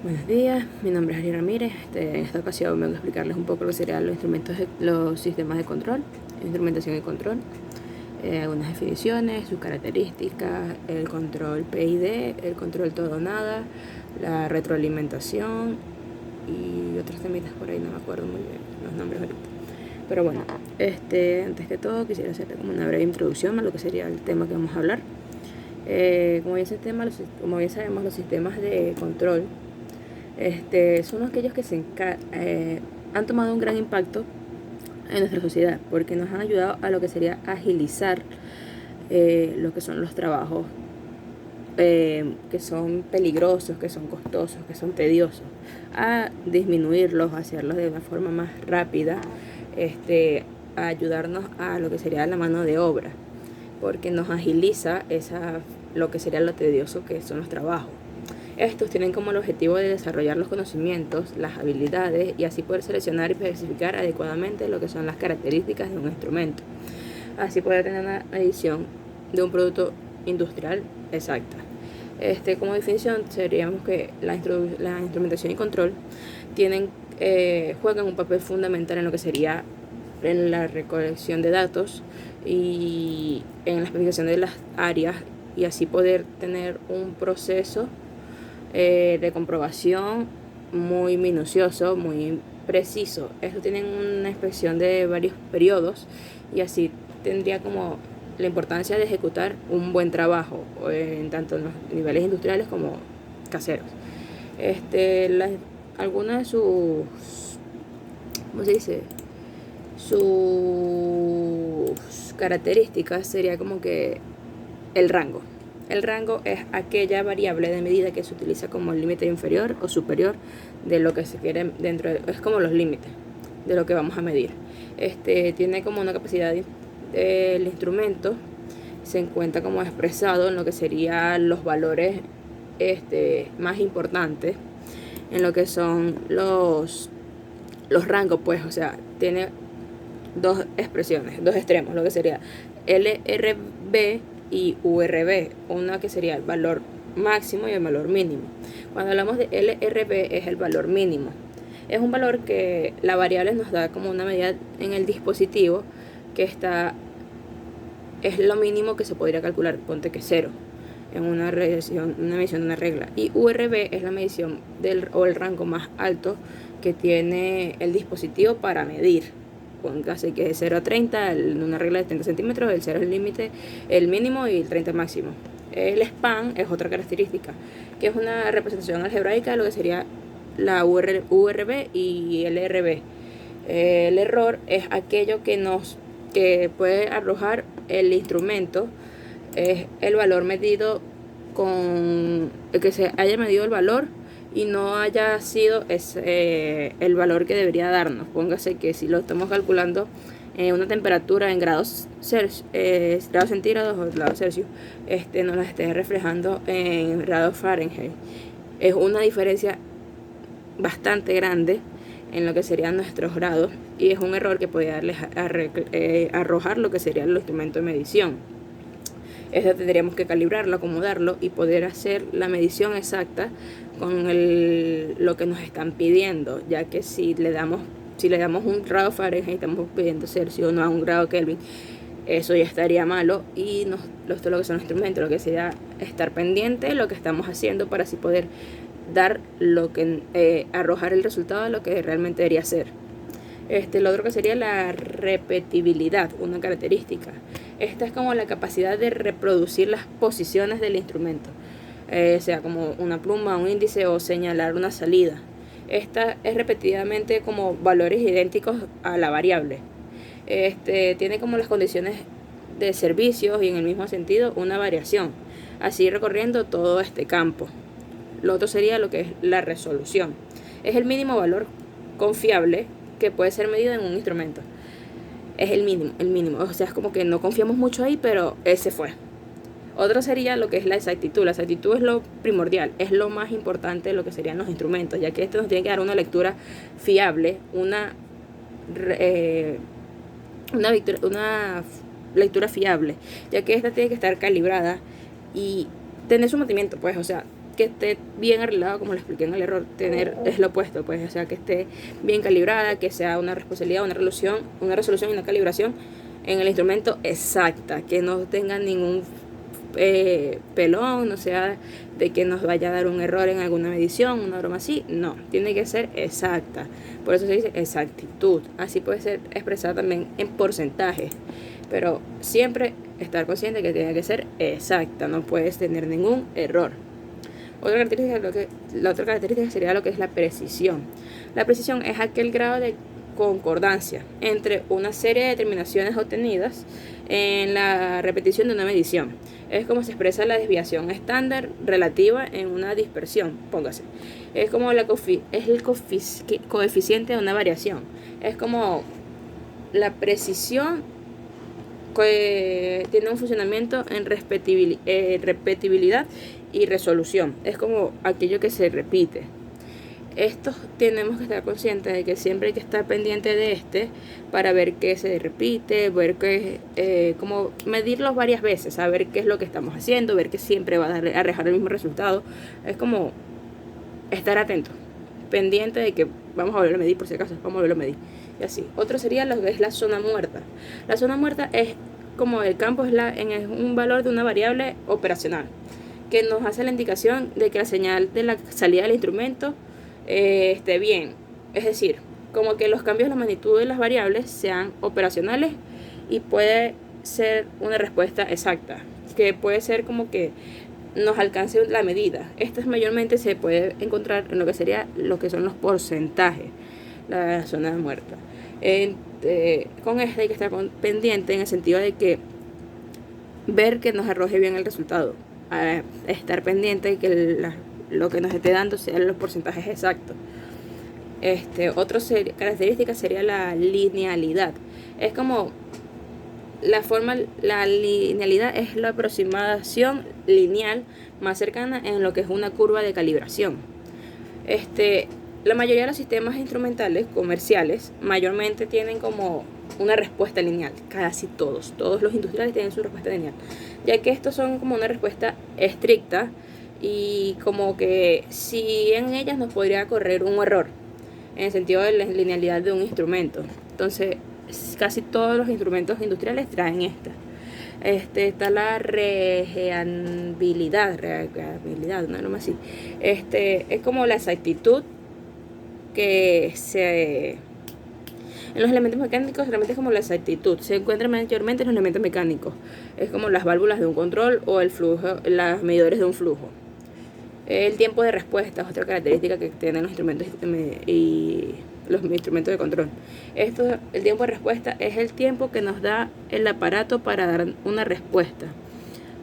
Buenos días, mi nombre es Ari Ramírez. En esta ocasión vengo a explicarles un poco lo que serían los instrumentos, los sistemas de control, instrumentación y control, algunas definiciones, sus características, el control PID, el control todo o nada, la retroalimentación y otros temitas por ahí, no me acuerdo muy bien los nombres ahorita. Pero bueno, antes que todo quisiera hacerte como una breve introducción a lo que sería el tema que vamos a hablar. Como bien sabemos, los sistemas de control son aquellos que han tomado un gran impacto en nuestra sociedad, porque nos han ayudado a lo que sería agilizar lo que son los trabajos que son peligrosos, que son costosos, que son tediosos, a disminuirlos, a hacerlos de una forma más rápida, a ayudarnos a lo que sería la mano de obra, porque nos agiliza lo que sería lo tedioso que son los trabajos. Estos tienen como el objetivo de desarrollar los conocimientos, las habilidades y así poder seleccionar y especificar adecuadamente lo que son las características de un instrumento. Así poder tener una edición de un producto industrial exacta. Como definición seríamos que la instrumentación y control juegan un papel fundamental en lo que sería en la recolección de datos y en la especificación de las áreas y así poder tener un proceso de comprobación muy minucioso, muy preciso. Estos tienen una inspección de varios periodos y así tendría como la importancia de ejecutar un buen trabajo en tanto en los niveles industriales como caseros. Algunas de sus, ¿cómo se dice? Sus características sería como que el rango. El rango es aquella variable de medida que se utiliza como el límite inferior o superior de lo que se quiere es como los límites de lo que vamos a medir. Tiene como una capacidad del instrumento, se encuentra como expresado en lo que serían los valores más importantes, en lo que son los rangos, pues, o sea, tiene dos expresiones, dos extremos, lo que sería LRB y URB, una que sería el valor máximo y el valor mínimo. Cuando hablamos de LRB es el valor mínimo. Es un valor que la variable nos da como una medida en el dispositivo que es lo mínimo que se podría calcular, ponte que 0 en una medición de una regla. Y URB es la medición o el rango más alto que tiene el dispositivo para medir. Así que de 0 a 30 en una regla de 30 centímetros, el 0 es el límite, el mínimo y el 30 máximo. El span es otra característica, que es una representación algebraica de lo que sería la URB y el RB. El error es aquello que puede arrojar el instrumento, es el valor medido con el que se haya medido el valor y no haya sido el valor que debería darnos. Póngase que si lo estamos calculando en una temperatura en grados centígrados o grados Celsius, nos la esté reflejando en grados Fahrenheit. Es una diferencia bastante grande en lo que serían nuestros grados y es un error que puede arrojar lo que sería el instrumento de medición. Tendríamos que calibrarlo, acomodarlo y poder hacer la medición exacta con lo que nos están pidiendo, ya que si le damos un grado Fahrenheit, estamos pidiendo Celsius, no a un grado Kelvin, eso ya estaría malo y esto es lo que son los instrumentos, lo que sería estar pendiente de lo que estamos haciendo para así poder dar arrojar el resultado de lo que realmente debería ser. Lo otro que sería la repetibilidad, una característica. Esta es como la capacidad de reproducir las posiciones del instrumento, sea como una pluma, un índice o señalar una salida. Esta es repetidamente como valores idénticos a la variable. Tiene como las condiciones de servicios y en el mismo sentido una variación, así recorriendo todo este campo. Lo otro sería lo que es la resolución. Es el mínimo valor confiable que puede ser medido en un instrumento. Es el mínimo. O sea, es como que no confiamos mucho ahí, pero ese fue. Otro sería lo que es la exactitud. La exactitud es lo primordial, es lo más importante de lo que serían los instrumentos, ya que esto nos tiene que dar una lectura fiable, una lectura fiable, ya que esta tiene que estar calibrada y tener su mantenimiento, pues, o sea, que esté bien arreglado, como lo expliqué en el error, tener es lo opuesto, pues, o sea, que esté bien calibrada, que sea una responsabilidad, una resolución y una calibración en el instrumento exacta, que no tenga ningún pelón, no sea de que nos vaya a dar un error en alguna medición, una broma así, no, tiene que ser exacta, por eso se dice exactitud. Así puede ser expresada también en porcentajes, pero siempre estar consciente que tiene que ser exacta, no puedes tener ningún error. La otra característica sería lo que es la precisión. La precisión es aquel grado de concordancia entre una serie de determinaciones obtenidas en la repetición de una medición. Es como se expresa la desviación estándar relativa en una dispersión, póngase. Es como es el coeficiente de una variación. Es como la precisión que tiene un funcionamiento en repetibilidad y resolución. Es como aquello que se repite. Esto tenemos que estar conscientes de que siempre hay que estar pendiente de para ver qué se repite, ver como medirlos varias veces, saber qué es lo que estamos haciendo, ver que siempre va a arrojar el mismo resultado. Es como estar atento, pendiente de que vamos a volver a medir por si acaso, vamos a volverlo a medir. Y así. Otro sería lo que es la zona muerta. La zona muerta es como el campo es un valor de una variable operacional que nos hace la indicación de que la señal de la salida del instrumento esté bien. Es decir, como que los cambios de la magnitud de las variables sean operacionales y puede ser una respuesta exacta, que puede ser como que nos alcance la medida. Esto mayormente se puede encontrar en lo que son los porcentajes, la zona muerta. Con esto hay que estar pendiente en el sentido de que ver que nos arroje bien el resultado, estar pendiente de que lo que nos esté dando sean los porcentajes exactos. Otra característica sería la linealidad. Es como la linealidad es la aproximación lineal más cercana en lo que es una curva de calibración. La mayoría de los sistemas instrumentales comerciales mayormente tienen como una respuesta lineal, casi todos los industriales tienen su respuesta lineal, ya que estos son como una respuesta estricta y como que si en ellas nos podría correr un error en el sentido de la linealidad de un instrumento. Entonces casi todos los instrumentos industriales traen esta. Está la regeabilidad, una norma así. Es como la exactitud que en los elementos mecánicos realmente es como la exactitud. Se encuentra mayormente en los elementos mecánicos. Es como las válvulas de un control o el flujo, los medidores de un flujo. El tiempo de respuesta es otra característica que tienen los instrumentos y los instrumentos de control. El tiempo de respuesta es el tiempo que nos da el aparato para dar una respuesta.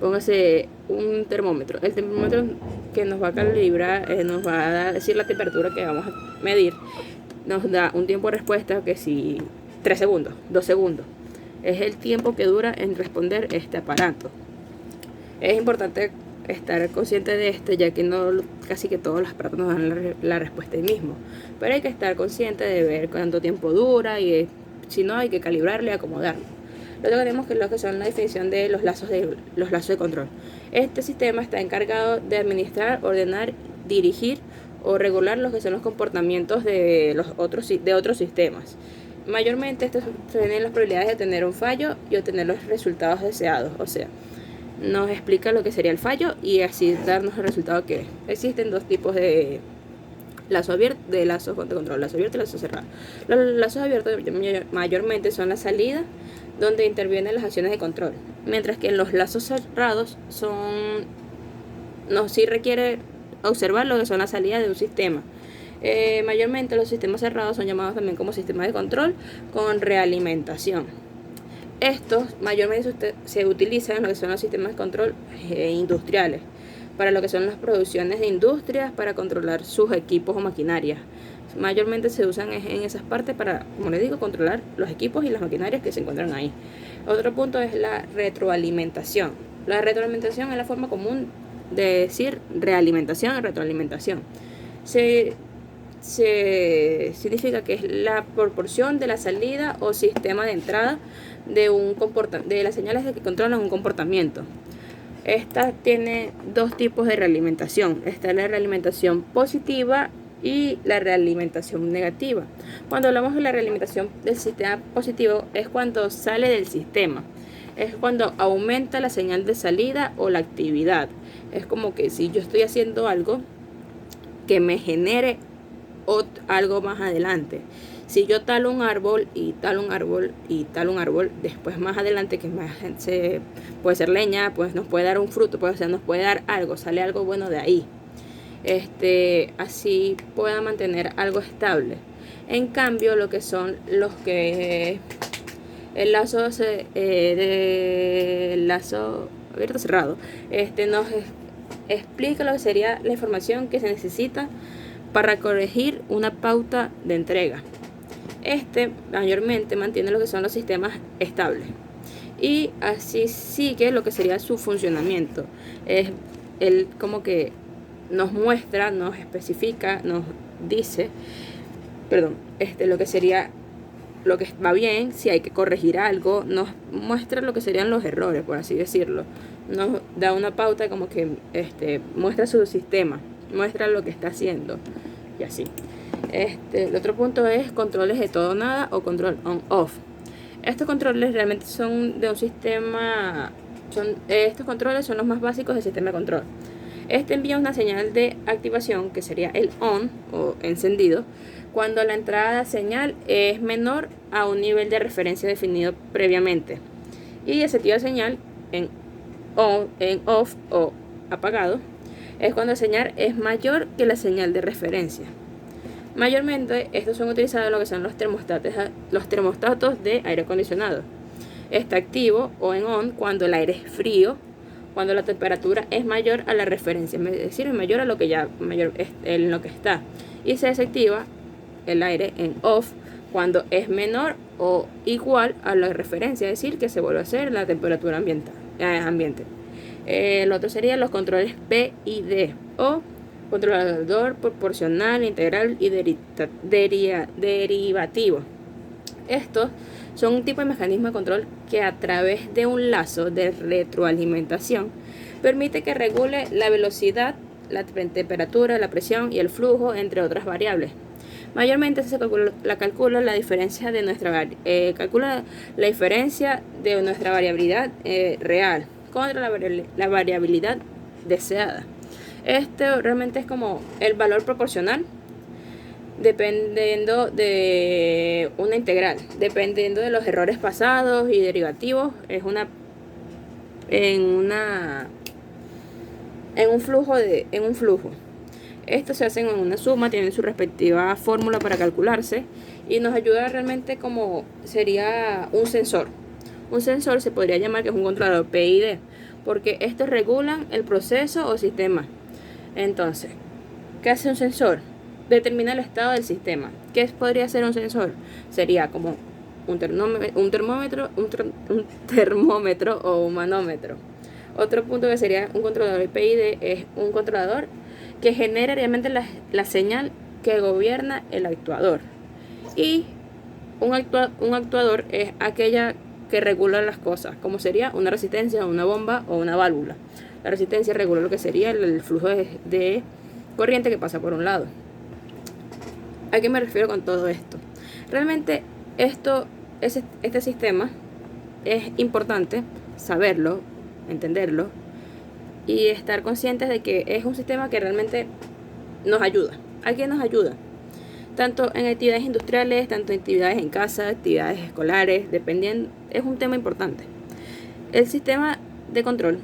Póngase un termómetro. El termómetro que nos va a calibrar, nos va a decir la temperatura que vamos a medir, nos da un tiempo de respuesta que si 3 segundos, 2 segundos. Es el tiempo que dura en responder este aparato. Es importante estar consciente de ya que casi que todos los aparatos nos dan la respuesta ahí mismo. Pero hay que estar consciente de ver cuánto tiempo dura y si no hay que calibrarlo y acomodarlo. Luego tenemos lo que son la definición de los lazos de control. Este sistema está encargado de administrar, ordenar, dirigir o regular lo que son los comportamientos de otros sistemas. Mayormente estos tienen las probabilidades de tener un fallo y obtener los resultados deseados. O sea, nos explica lo que sería el fallo y así darnos el resultado que es. Existen dos tipos de lazos de control, lazo abierto y lazo cerrado. Los lazos abiertos mayormente son la salida donde intervienen las acciones de control, mientras que en los lazos cerrados sí requiere observar lo que son las salidas de un sistema. Mayormente los sistemas cerrados son llamados también como sistemas de control con realimentación. Estos mayormente se utilizan en lo que son los sistemas de control industriales, para lo que son las producciones de industrias, para controlar sus equipos o maquinarias. Mayormente se usan en esas partes para, como les digo, controlar los equipos y las maquinarias que se encuentran ahí. Otro punto es la retroalimentación. La retroalimentación es la forma común de decir realimentación y retroalimentación. Significa que es la proporción de la salida o sistema de entrada de las señales que controlan un comportamiento. Esta tiene dos tipos de realimentación. Está la realimentación positiva y la realimentación negativa. Cuando hablamos de la realimentación del sistema positivo es cuando sale del sistema. Es cuando aumenta la señal de salida o la actividad. Es como que si yo estoy haciendo algo que me genere algo más adelante. Si yo talo un árbol y talo un árbol y talo un árbol, después más adelante que más puede ser leña, pues nos puede dar un fruto, nos puede dar algo, sale algo bueno de ahí. Así pueda mantener algo estable. En cambio, lo que son los que el lazo del lazo abierto cerrado, nos explica lo que sería la información que se necesita para corregir una pauta de entrega. Mayormente mantiene lo que son los sistemas estables y así sigue lo que sería su funcionamiento. Él como que nos muestra, nos especifica, nos dice, lo que sería lo que va bien, si hay que corregir algo, nos muestra lo que serían los errores, por así decirlo. Nos da una pauta como que muestra su sistema, muestra lo que está haciendo y así. El otro punto es controles de todo o nada o control on-off. Estos controles realmente son de un sistema, estos controles son los más básicos del sistema de control. Envía una señal de activación que sería el on o encendido cuando la entrada de señal es menor a un nivel de referencia definido previamente, y desactiva la señal en off o apagado es cuando la señal es mayor que la señal de referencia. Mayormente estos son utilizados en lo que son los termostatos de aire acondicionado. Está activo o en on cuando el aire es frío, cuando la temperatura es mayor a la referencia, es decir, mayor a lo que en lo que está, y se desactiva el aire en off cuando es menor o igual a la referencia, es decir, que se vuelve a hacer la temperatura ambiente. El otro sería los controles P y D o controlador proporcional, integral y derivativo. Estos son un tipo de mecanismo de control que a través de un lazo de retroalimentación permite que regule la velocidad, la temperatura, la presión y el flujo, entre otras variables. Mayormente se calcula la diferencia de nuestra variabilidad real contra la variabilidad deseada. Realmente es como el valor proporcional dependiendo de una integral, dependiendo de los errores pasados y derivativos, en un flujo. Esto se hace en una suma, tienen su respectiva fórmula para calcularse y nos ayuda realmente como sería un sensor. Un sensor se podría llamar que es un controlador PID, porque estos regulan el proceso o sistema. Entonces, ¿qué hace un sensor? Determina el estado del sistema. ¿Qué podría ser un sensor? Sería como un termómetro o un manómetro. Otro punto que sería un controlador PID es un controlador que genera realmente la señal que gobierna el actuador. Y un actuador es aquella que regula las cosas, como sería una resistencia, una bomba o una válvula. La resistencia regula lo que sería el flujo de corriente que pasa por un lado. ¿A qué me refiero con todo esto? Realmente este sistema es importante saberlo, entenderlo y estar conscientes de que es un sistema que realmente nos ayuda. ¿A qué nos ayuda? Tanto en actividades industriales, tanto en actividades en casa, actividades escolares, dependiendo, es un tema importante. El sistema de control,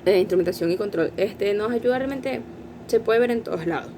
instrumentación y control, nos ayuda realmente, se puede ver en todos lados.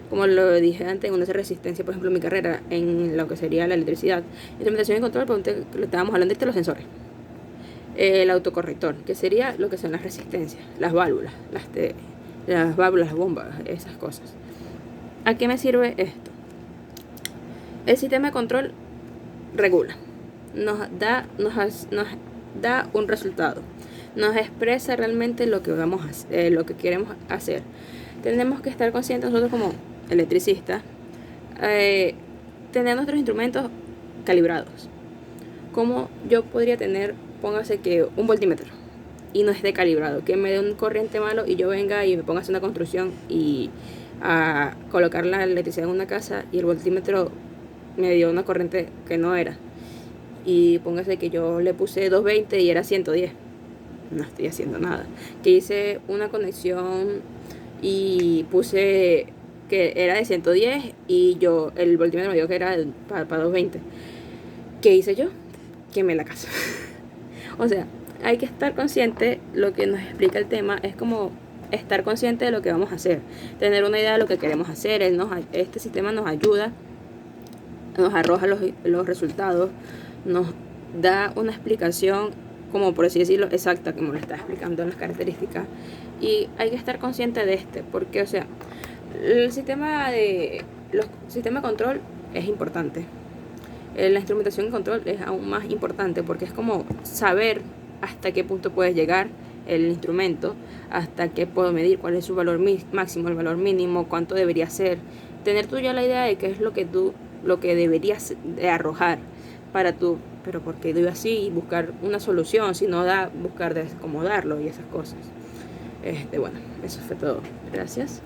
Como lo dije antes, en una resistencia, por ejemplo, en mi carrera, en lo que sería la electricidad, instrumentación y control, lo estábamos hablando de los sensores. El autocorrector, que sería lo que son las resistencias, las válvulas, las bombas, esas cosas. ¿A qué me sirve esto? El sistema de control regula, nos da un resultado, nos expresa realmente lo que lo que queremos hacer. Tenemos que estar conscientes nosotros como electricistas, tener nuestros instrumentos calibrados. Como yo podría tener, póngase que un voltímetro. y no esté calibrado, que me dé un corriente malo y yo venga y me ponga a hacer una construcción y a colocar la electricidad en una casa y el voltímetro me dio una corriente que no era, y póngase que yo le puse 220 y era 110, no estoy haciendo nada. Que hice una conexión y puse que era de 110 y yo el voltímetro me dio que era para 220. ¿Qué hice yo? Quemé la casa. O sea, hay que estar consciente. Lo que nos explica el tema es como estar consciente de lo que vamos a hacer, tener una idea de lo que queremos hacer. Este sistema nos ayuda, nos arroja los resultados, nos da una explicación, como por así decirlo, exacta, como lo está explicando en las características. Y hay que estar consciente de porque, o sea, el sistema de control es importante. La instrumentación y control es aún más importante, porque es como saber hasta qué punto puedes llegar el instrumento, hasta qué puedo medir, cuál es su valor máximo, el valor mínimo, cuánto debería ser. Tener tú ya la idea de qué es lo que deberías de arrojar para tú, pero porque doy así, y buscar una solución, si no da, buscar desacomodarlo y esas cosas. Bueno, eso fue todo. Gracias.